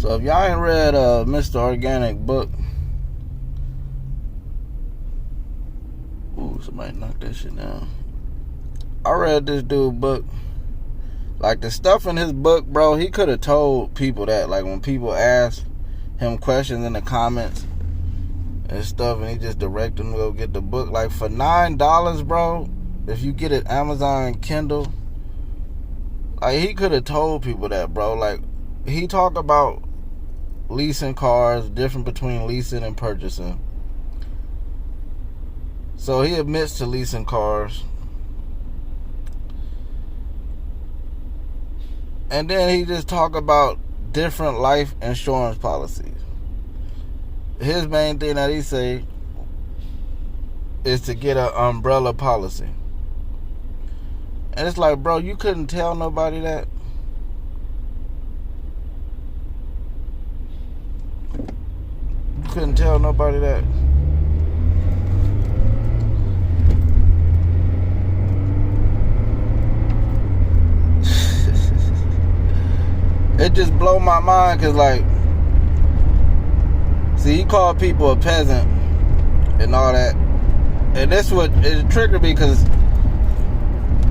So if y'all ain't read Mr. Organik book, ooh, somebody knocked that shit down. I read this dude book. Like, the stuff in his book, bro, he could have told people that. Like, when people ask him questions in the comments and stuff, and he just direct them to go get the book. Like, for $9, bro, if you get it Amazon Kindle, like, he could have told people that, bro. Like, he talked about leasing cars, different between leasing and purchasing. So he admits to leasing cars. And then he just talk about different life insurance policies. His main thing that he say is to get an umbrella policy. And it's like, bro, you couldn't tell nobody that. You couldn't tell nobody that. It just blow my mind, because, like, see, he called people a peasant and all that. And this what it triggered me, because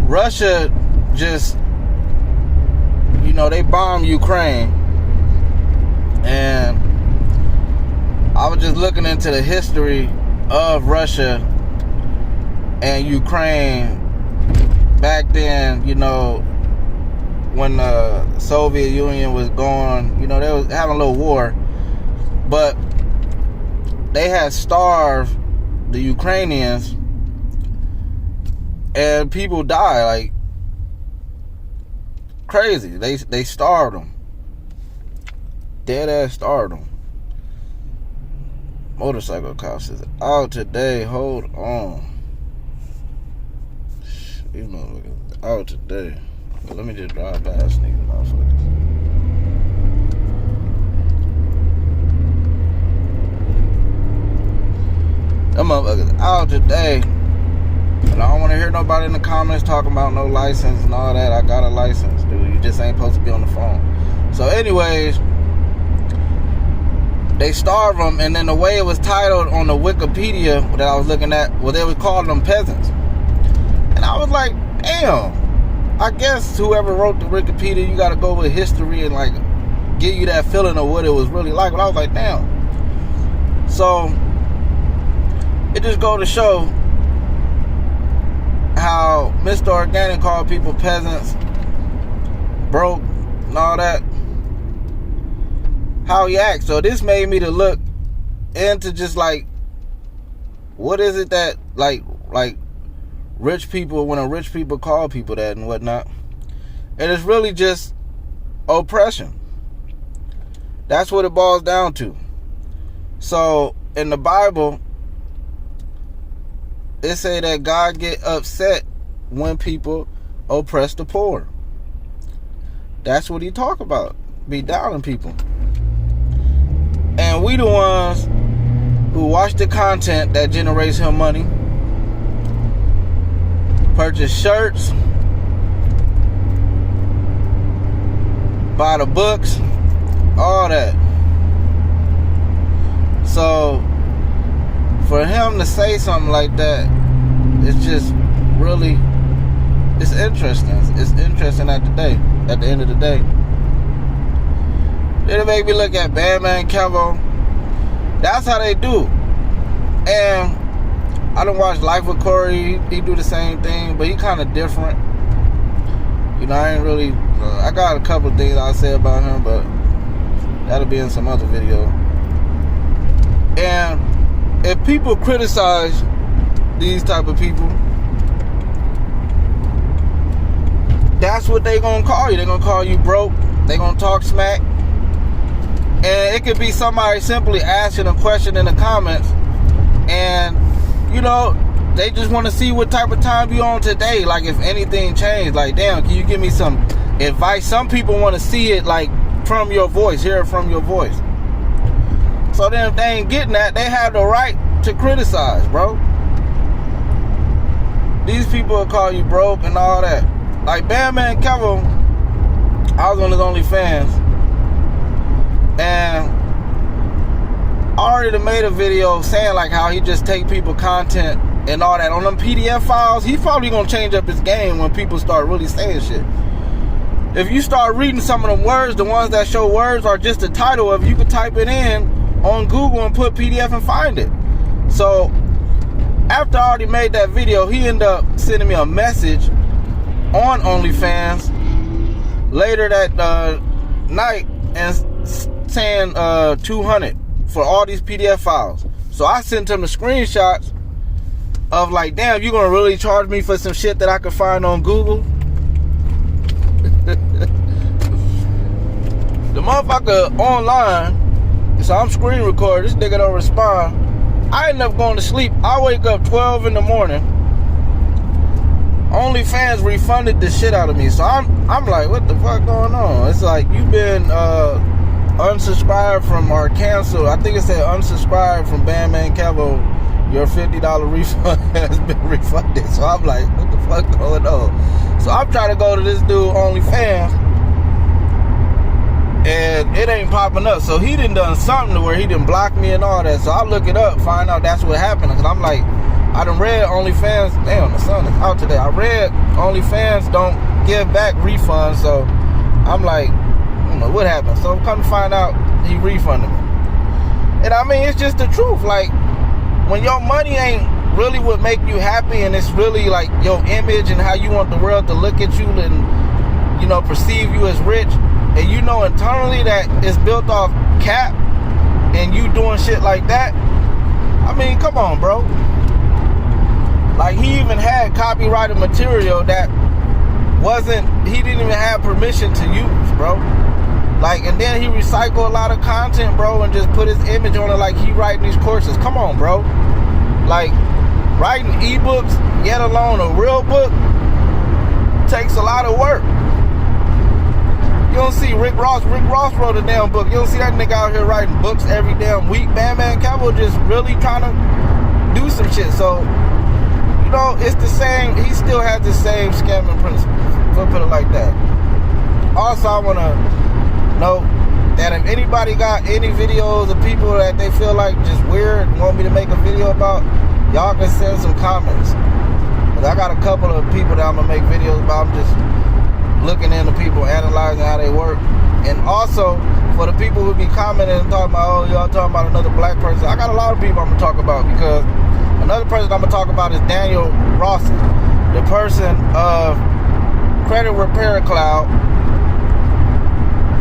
Russia just, you know, they bombed Ukraine. And I was just looking into the history of Russia and Ukraine back then, you know, when the Soviet Union was going, you know, they was having a little war, but they had starved the Ukrainians, and people died like crazy. They starved them, dead ass starved them. Motorcycle cops is out today. Hold on, you know, out today. But let me just drive past niggas, motherfuckers. Them motherfuckers out today. And I don't want to hear nobody in the comments talking about no license and all that. I got a license, dude. You just ain't supposed to be on the phone. So anyways, they starved them, and then the way it was titled on the Wikipedia that I was looking at, well, they was calling them peasants. And I was like, damn. I guess whoever wrote the Wikipedia, you gotta go with history and, like, give you that feeling of what it was really like. But I was like, damn. So it just go to show how Mr. Organik called people peasants, broke, and all that. How he acts. So this made me to look into just, like, what is it that, like rich people, when a rich people call people that and whatnot. And it's really just oppression. That's what it boils down to. So in the Bible, it say that God get upset when people oppress the poor. That's what he talk about. Be downing people. And we the ones who watch the content that generates him money, purchase shirts, buy the books, all that. So for him to say something like that, it's just really, it's interesting. It's interesting at the end of the day. Then it made me look at Bandman Kevo. That's how they do. And I don't watch Life with Corey. He do the same thing, but he kind of different. You know, I ain't really. I got a couple of things I'll say about him, but that'll be in some other video. And if people criticize these type of people, that's what they gonna call you. They gonna call you broke. They gonna talk smack. And it could be somebody simply asking a question in the comments, and you know, they just want to see what type of time you on today. Like, if anything changed, like, damn, can you give me some advice? Some people want to see it, like, from your voice, hear it from your voice. So then if they ain't getting that, they have the right to criticize, bro. These people will call you broke and all that. Like Bandman Kevo, I was on his OnlyFans, already made a video saying like how he just take people content and all that on them PDF files. He's probably gonna change up his game when people start really saying shit. If you start reading some of them words, the ones that show words are just the title of, you can type it in on Google and put PDF and find it. So after I already made that video, he ended up sending me a message on OnlyFans later that night and saying 200 for all these PDF files. So I sent him the screenshots of like, damn, you gonna really charge me for some shit that I could find on Google? The motherfucker online, so I'm screen recording, this nigga don't respond. I end up going to sleep. I wake up 12 in the morning. OnlyFans refunded the shit out of me. So I'm like, what the fuck going on? It's like, you've been unsubscribed from or canceled. I think it said unsubscribed from Bandman Kevo. Your $50 refund has been refunded. So I'm like, what the fuck going on? So I'm trying to go to this dude OnlyFans, and it ain't popping up. So he done something to where he done blocked me and all that. So I look it up, find out that's what happened. Cause I'm like, I done read OnlyFans. Damn, the sun is out today. I read OnlyFans don't give back refunds. So I'm like, I don't know what happened. So come to find out, he refunded me. And I mean, it's just the truth. Like, when your money ain't really what make you happy, and it's really like your image and how you want the world to look at you and, you know, perceive you as rich, and you know internally that it's built off cap and you doing shit like that, I mean, come on, bro. Like, he even had copyrighted material that he didn't even have permission to use, bro. Like, and then he recycled a lot of content, bro, and just put his image on it like he writing these courses. Come on, bro. Like, writing ebooks, yet alone a real book, takes a lot of work. You don't see Rick Ross. Rick Ross wrote a damn book. You don't see that nigga out here writing books every damn week. Bandman Kevo just really trying to do some shit. So, you know, it's the same. He still has the same scamming principles. We'll put it like that. Also, I want to note that if anybody got any videos of people that they feel like just weird and want me to make a video about, y'all can send some comments. Cause I got a couple of people that I'm gonna make videos about. I'm just looking into people, analyzing how they work. And also, for the people who be commenting and talking about, oh, y'all talking about another black person, I got a lot of people I'm gonna talk about, because another person I'm gonna talk about is Daniel Rossi, the person of Credit Repair Cloud.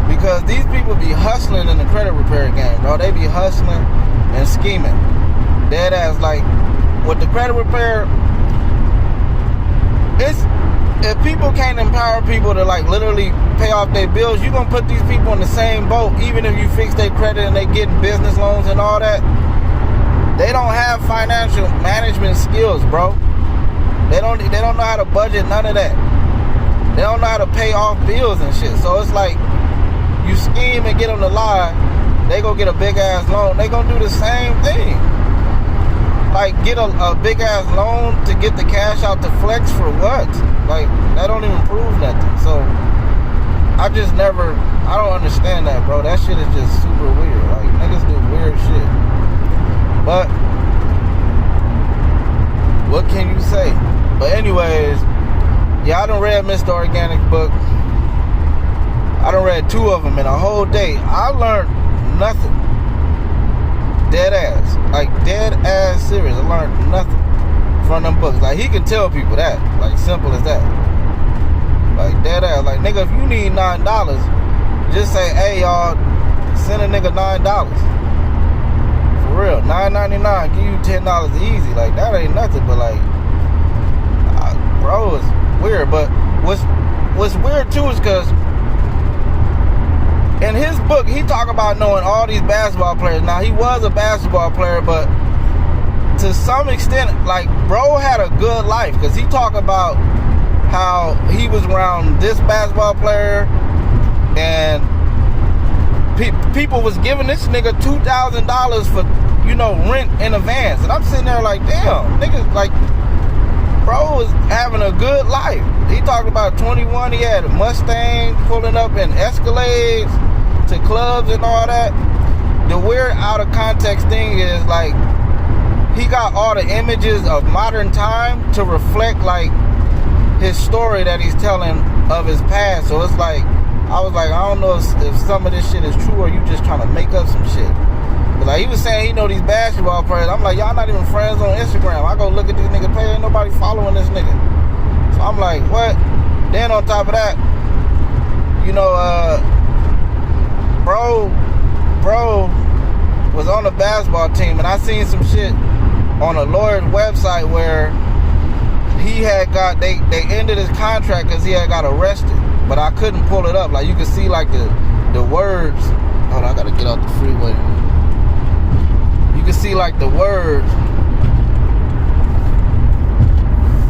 Because these people be hustling in the credit repair game, bro. They be hustling and scheming. Dead ass. Like, with the credit repair, if people can't empower people to, like, literally pay off their bills, you gonna put these people in the same boat. Even if you fix their credit and they getting business loans and all that, they don't have financial management skills, bro. They don't know how to budget, none of that. They don't know how to pay off bills and shit. So it's like, you scheme and get them to lie, they gonna get a big ass loan. They gonna do the same thing. Like, get a big ass loan to get the cash out to flex for what? Like, that don't even prove nothing. So I don't understand that, bro. That shit is just super weird. Like, niggas do weird shit. But what can you say? But anyways, yeah, I done read Mr. Organik's book. I done read 2 of them in a whole day. I learned nothing. Dead ass. Like, dead ass serious. I learned nothing from them books. Like, he can tell people that. Like, simple as that. Like, dead ass. Like, nigga, if you need $9, just say, hey, y'all, send a nigga $9. For real. $9.99. Give you $10 easy. Like, that ain't nothing. But, like, bro, it's weird. But what's weird, too, is because in his book, he talk about knowing all these basketball players. Now, he was a basketball player, but to some extent, like, bro had a good life, because he talk about how he was around this basketball player, and people was giving this nigga $2,000 for, you know, rent in advance. And I'm sitting there like, damn, niggas, like, bro was having a good life. He talked about 21, he had a Mustang pulling up in Escalades to clubs and all that. the weird out of context thing is, like, he got all the images of modern time to reflect, like, his story that he's telling of his past. So it's like, I was like, I don't know if some of this shit is true or you just trying to make up some shit. But like, he was saying he know these basketball players. I'm like, y'all not even friends on Instagram. I go look at these niggas play, ain't nobody following this nigga. So I'm like, what? Then on top of that, you know, bro was on the basketball team, and I seen some shit on a lawyer's website where he had got, they ended his contract because he had got arrested, but I couldn't pull it up. Like, you can see like the words. Hold on, I gotta get out the freeway. You can see like the words.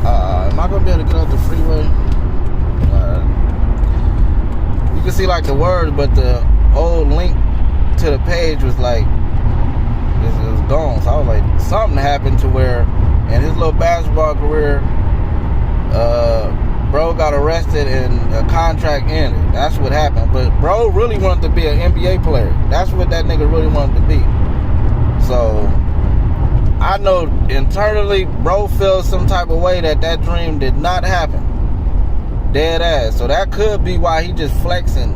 Am I gonna be able to get out the freeway? You can see like the words, but the old link to the page was like, it was gone. So I was like, something happened to where in his little basketball career, bro got arrested and a contract ended. That's what happened. But bro really wanted to be an NBA player. That's what that nigga really wanted to be. So I know internally bro feels some type of way that dream did not happen. Dead ass. So that could be why he just flexing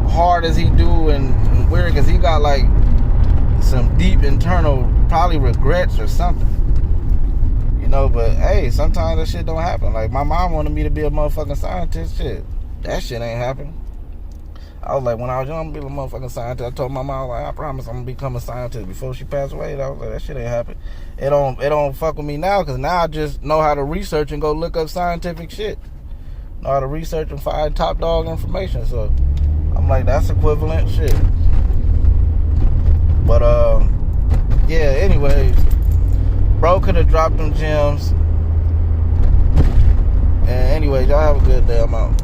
hard as he do and weird, because he got like some deep internal probably regrets or something. No, but hey, sometimes that shit don't happen. Like, my mom wanted me to be a motherfucking scientist. Shit, that shit ain't happen. I was like, when I was young, I'm gonna be a motherfucking scientist. I told my mom, like, I promise I'm gonna become a scientist before she passed away. And I was like, that shit ain't happen. It don't fuck with me now, because now I just know how to research and go look up scientific shit. Know how to research and find top dog information. So I'm like, that's equivalent shit. But yeah. Anyways. Bro could have dropped them gems. And anyways, y'all have a good day. I'm out.